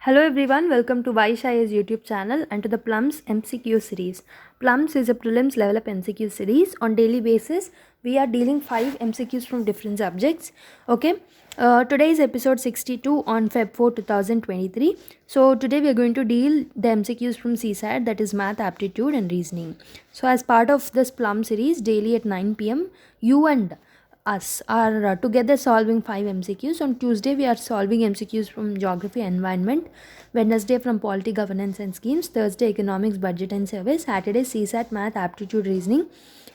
Hello everyone, welcome to Vysh IAS YouTube channel and to the Plums MCQ series. Plums is a prelims level up MCQ series. On daily basis, we are dealing 5 MCQs from different subjects. Okay, today is episode 62 on Feb 4, 2023. So today we are going to deal the MCQs from CSAT, that is Math, Aptitude and Reasoning. So as part of this Plum series, daily at 9 p.m, you and us are together solving 5 MCQs. On Tuesday, we are solving MCQs from Geography and Environment. Wednesday from Polity, Governance and Schemes. Thursday, Economics, Budget and Survey. Saturday, CSAT, Math, Aptitude, Reasoning.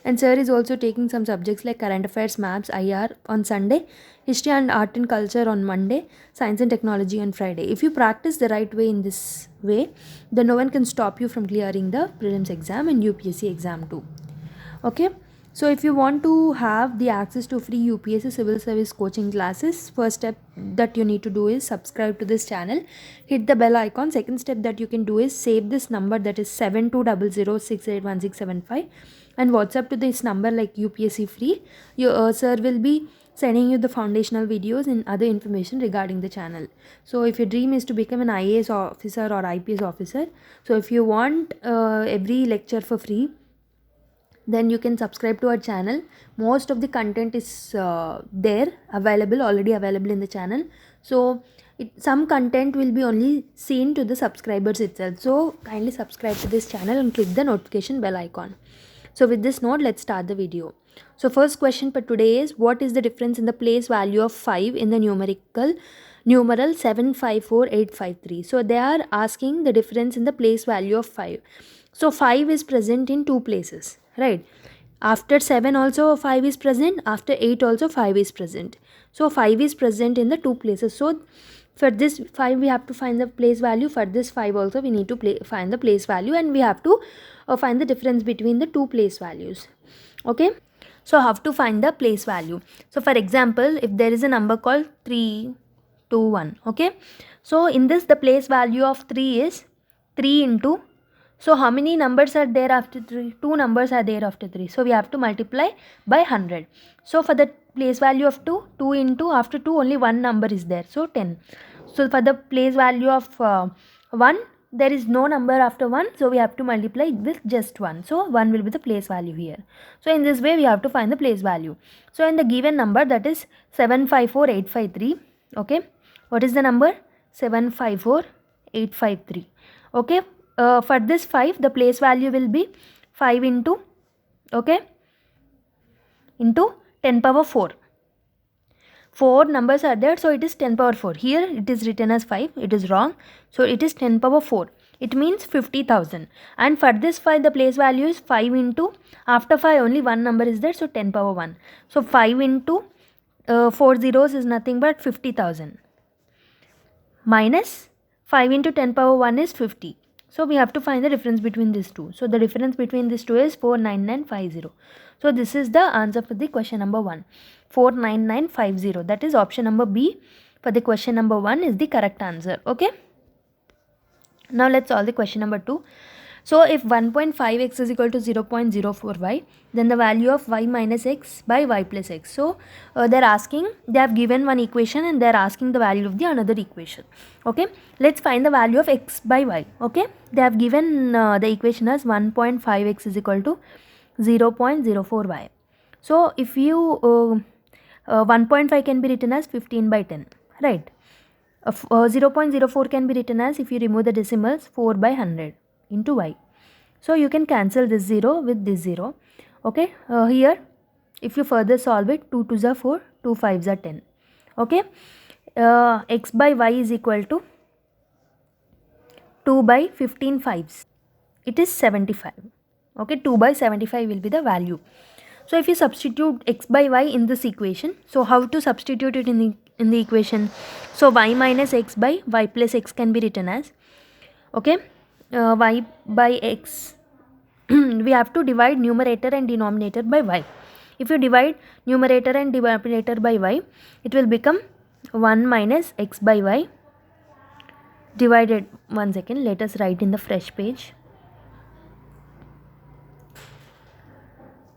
And Sir is also taking some subjects like Current Affairs, Maps, IR on Sunday. History and Art and Culture on Monday. Science and Technology on Friday. If you practice the right way in this way, then no one can stop you from clearing the prelims exam and UPSC exam too. Okay. So if you want to have the access to free UPSC civil service coaching classes, first step that you need to do is subscribe to this channel, hit the bell icon. Second step that you can do is save this number, that is 7200681675, and WhatsApp to this number like UPSC free. Your sir will be sending you the foundational videos and other information regarding the channel. So if your dream is to become an IAS officer or IPS officer, so if you want every lecture for free, then you can subscribe to our channel. Most of the content is already available in the channel. So some content will be only seen to the subscribers itself. So kindly subscribe to this channel and click the notification bell icon. So with this note, let's start the video. So first question for today is, what is the difference in the place value of 5 in the numeral 754853? So they are asking the difference in the place value of 5. So 5 is present in two places, right? After 7 also 5 is present, after 8 also 5 is present. So 5 is present in the two places. So for this 5 we have to find the place value, for this 5 also we need to find the place value, and we have to find the difference between the two place values. Okay, so how to find the place value? So for example, if there is a number called 3, 2, 1, okay, so in this the place value of 3 is 3 into, so how many numbers are there after 3? 2 numbers are there after 3. So we have to multiply by 100. So for the place value of 2, 2 into, after 2 only one number is there, so 10. So for the place value of 1, there is no number after 1, so we have to multiply with just 1. So 1 will be the place value here. So in this way we have to find the place value. So in the given number, that is 754853, okay, what is the number? 754853, okay. For this 5, the place value will be 5 into, okay, into 10 power 4. 4 numbers are there, so it is 10 power 4. Here it is written as 5, it is wrong. So it is 10 power 4. It means 50,000. And for this 5, the place value is 5 into, after 5 only one number is there, so 10 power 1. So 5 into 4 zeros is nothing but 50,000. Minus 5 into 10 power 1 is 50. So we have to find the difference between these two. So the difference between these two is 49950. So this is the answer for the question number 1. 49950. That is option number B for the question number 1 is the correct answer. Okay. Now let's solve the question number 2. So if 1.5x is equal to 0.04y, then the value of y minus x by y plus x. So they have given one equation and they are asking the value of the another equation. Okay, let's find the value of x by y. Okay, they have given the equation as 1.5x is equal to 0.04y. So if you 1.5 can be written as 15 by 10, right? 0.04 can be written as, if you remove the decimals, 4 by 100 into y. So you can cancel this 0 with this 0. Okay, here if you further solve it, 2 2s are 4, 2 5s are 10. Okay, x by y is equal to 2 by 15 5s. It is 75. Okay, 2 by 75 will be the value. So if you substitute x by y in this equation, so how to substitute it in the equation? So y minus x by y plus x can be written as, okay, y by x. We have to divide numerator and denominator by y. If you divide numerator and denominator by y, it will become 1 minus x by y divided, one second, let us write in the fresh page.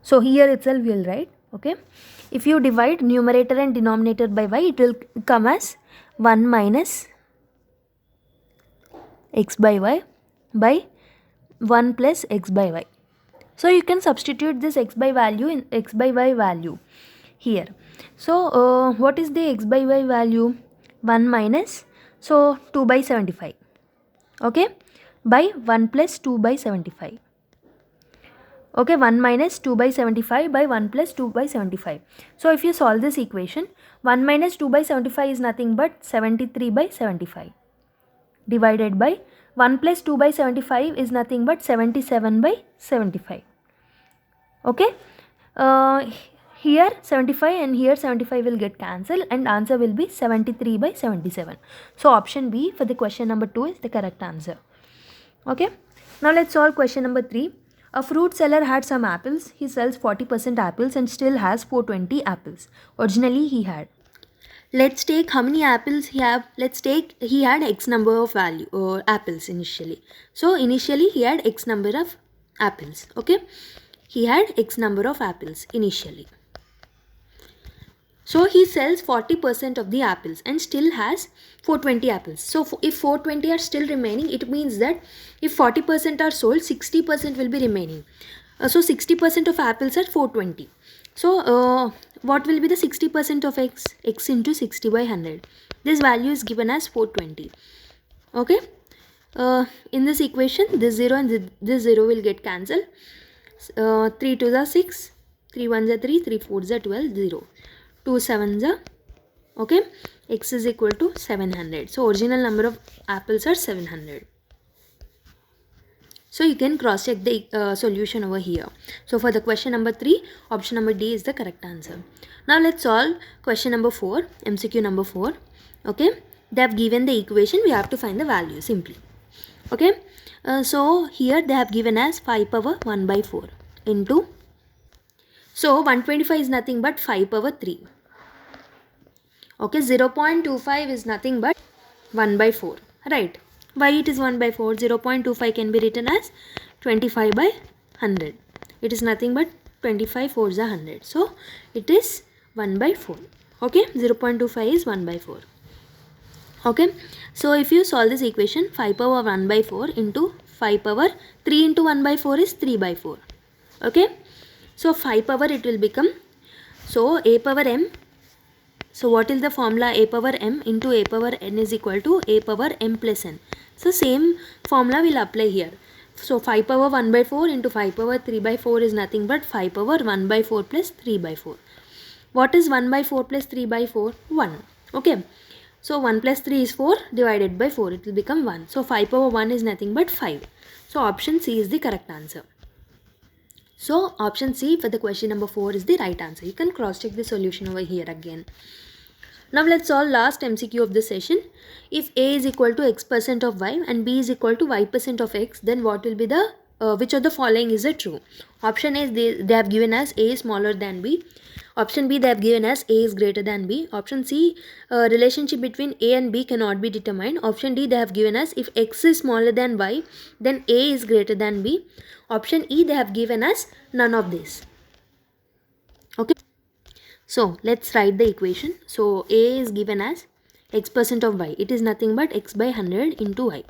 So here itself we will write, okay. If you divide numerator and denominator by y, it will come as 1 minus x by y by 1 plus x by y. So you can substitute this x by value in x by y value here. So what is the x by y value? 1 minus, so 2 by 75, okay, by 1 plus 2 by 75. Okay, 1 minus 2 by 75 by 1 plus 2 by 75. So if you solve this equation, 1 minus 2 by 75 is nothing but 73 by 75 divided by 1 plus 2 by 75 is nothing but 77 by 75. Okay, here 75 and here 75 will get cancelled and answer will be 73 by 77. So option B for the question number 2 is the correct answer. Okay, now let's solve question number 3. A fruit seller had some apples. He sells 40% apples and still has 420 apples. Originally he had. Let's take how many apples he have. Let's take he had x number of value or apples initially. So initially he had x number of apples. Okay, he had x number of apples initially. So he sells 40% of the apples and still has 420 apples. So if 420 are still remaining, it means that if 40% are sold, 60% will be remaining. So 60% of apples are 420. So what will be the 60% of x? X into 60 by 100. This value is given as 420. Okay. In this equation, this 0 and this 0 will get cancelled. 3 2s are 6, 3 1s are 3, 3 4s are 12, 0. 2 7s are, okay, x is equal to 700. So original number of apples are 700. So you can cross check the solution over here. So for the question number 3, option number D is the correct answer. Now let's solve question number 4, MCQ number 4. Okay, they have given the equation, we have to find the value simply. Okay, so here they have given as 5 power 1 by 4 into, so 125 is nothing but 5 power 3. Okay, 0.25 is nothing but 1 by 4, right? Why it is 1 by 4? 0.25 can be written as 25 by 100. It is nothing but 25 4s are 100. So it is 1 by 4. Okay, 0.25 is 1 by 4. Okay, so if you solve this equation, 5 power 1 by 4 into 5 power 3 into 1 by 4 is 3 by 4. Okay, so 5 power it will become, so a power m. So what is the formula? A power m into a power n is equal to a power m plus n. So same formula will apply here. So 5 power 1 by 4 into 5 power 3 by 4 is nothing but 5 power 1 by 4 plus 3 by 4. What is 1 by 4 plus 3 by 4? 1. Okay. So 1 plus 3 is 4 divided by 4. It will become 1. So 5 power 1 is nothing but 5. So option C is the correct answer. So option C for the question number 4 is the right answer. You can cross check the solution over here again. Now let's solve last MCQ of the session. If A is equal to x% of y and B is equal to y% of x, then what will be the, which of the following is it true? Option A is they have given as A is smaller than B. Option B they have given as A is greater than B. Option C, relationship between A and B cannot be determined. Option D they have given as if x is smaller than y, then A is greater than B. Option E they have given as none of this. Okay. So let's write the equation. So A is given as x% of y. It is nothing but x by 100 into y.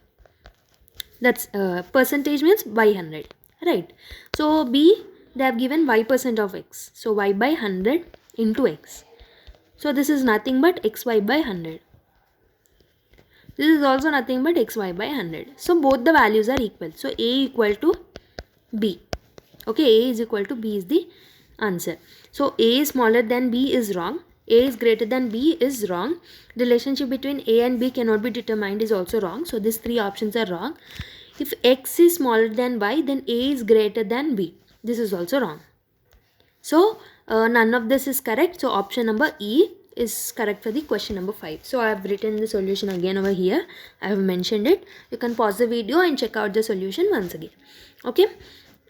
That's percentage means by 100, right? So B they have given y% of x. So y by 100 into x. So this is nothing but xy by 100. This is also nothing but xy by 100. So both the values are equal. So A equal to B. Okay, A is equal to B is the answer. So A is smaller than B is wrong. A is greater than B is wrong. Relationship between A and B cannot be determined is also wrong. So these three options are wrong. If x is smaller than y, then A is greater than B. This is also wrong. So none of this is correct. So option number E is correct for the question number 5. So I have written the solution again over here. I have mentioned it. You can pause the video and check out the solution once again. Okay.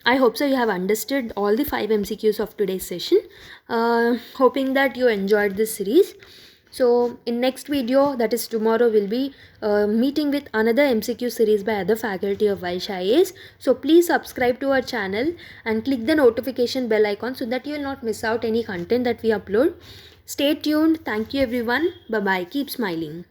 I hope so you have understood all the 5 MCQs of today's session. Hoping that you enjoyed this series. So in next video, that is tomorrow, we'll be meeting with another MCQ series by other faculty of Vysh IAS. So please subscribe to our channel and click the notification bell icon so that you will not miss out any content that we upload. Stay tuned. Thank you everyone. Bye bye. Keep smiling.